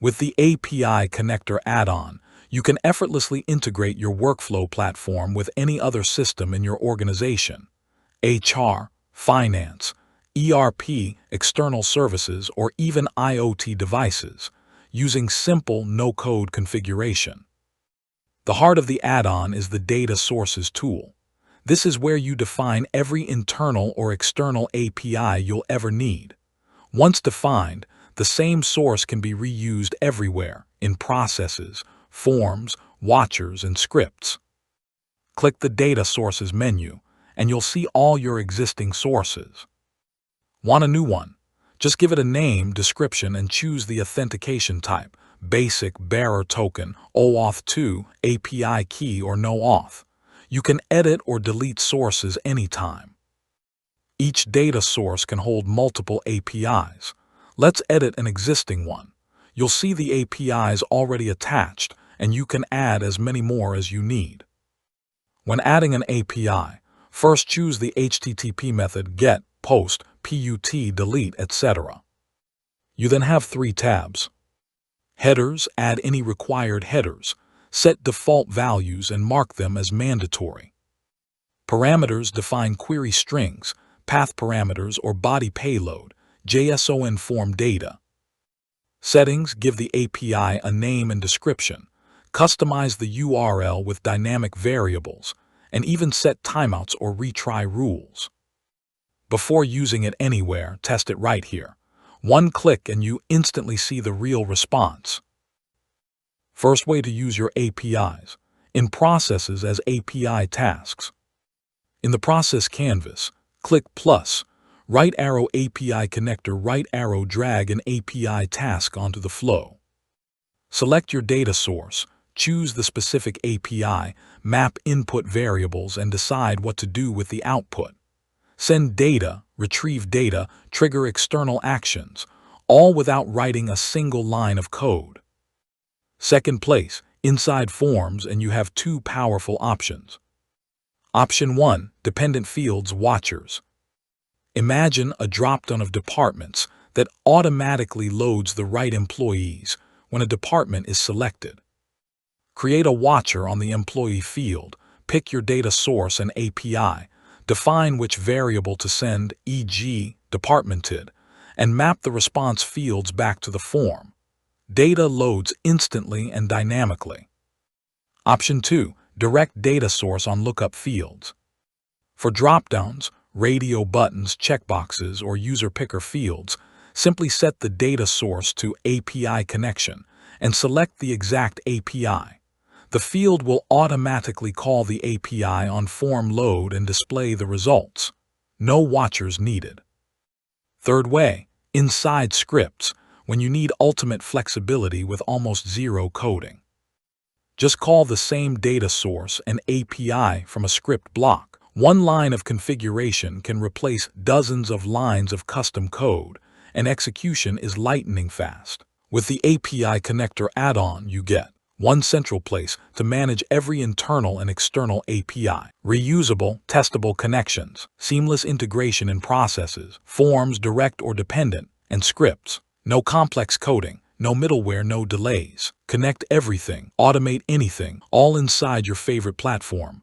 With the API Connector add-on, you can effortlessly integrate your workflow platform with any other system in your organization: HR, finance, ERP, external services, or even IoT devices, using simple no-code configuration. The heart of the add-on is the Data Sources tool. This is where you define every internal or external API you'll ever need. Once defined, the same source can be reused everywhere in processes, forms, watchers, and scripts. Click the Data Sources menu, and you'll see all your existing sources. Want a new one? Just give it a name, description, and choose the authentication type: basic, bearer token, OAuth 2, API key, or no auth. You can edit or delete sources anytime. Each data source can hold multiple APIs. Let's edit an existing one. You'll see the APIs already attached, and you can add as many more as you need. When adding an API, first choose the HTTP method get, post, PUT, delete, etc. You then have 3 tabs. Headers: add any required headers. Set default values and mark them as mandatory. Parameters: define query strings, path parameters, or body payload, JSON form data. Settings: give the API a name and description. Customize the URL with dynamic variables, and even set timeouts or retry rules. Before using it anywhere, test it right here. One click and you instantly see the real response. First way to use your APIs: in processes as API tasks. In the process canvas, click plus, right arrow API connector, right arrow, drag an API task onto the flow. Select your data source, choose the specific API, map input variables, and decide what to do with the output. Send data, retrieve data, trigger external actions, all without writing a single line of code. Second place, inside forms, and you have 2 powerful options. Option 1, dependent fields watchers. Imagine a drop-down of departments that automatically loads the right employees when a department is selected. Create a watcher on the employee field, pick your data source and API, define which variable to send, e.g., departmented, and map the response fields back to the form. Data loads instantly and dynamically. Option 2, direct data source on lookup fields. For dropdowns, radio buttons, checkboxes, or user picker fields, simply set the data source to API connection and select the exact API. The field will automatically call the API on form load and display the results. No watchers needed. Third way, inside scripts, when you need ultimate flexibility with almost zero coding. Just call the same data source and API from a script block. One line of configuration can replace dozens of lines of custom code, and execution is lightning fast. With the API Connector add-on, you get one central place to manage every internal and external API, reusable, testable connections, seamless integration in processes, forms direct or dependent, and scripts. No complex coding, no middleware, no delays. Connect everything, automate anything, all inside your favorite platform.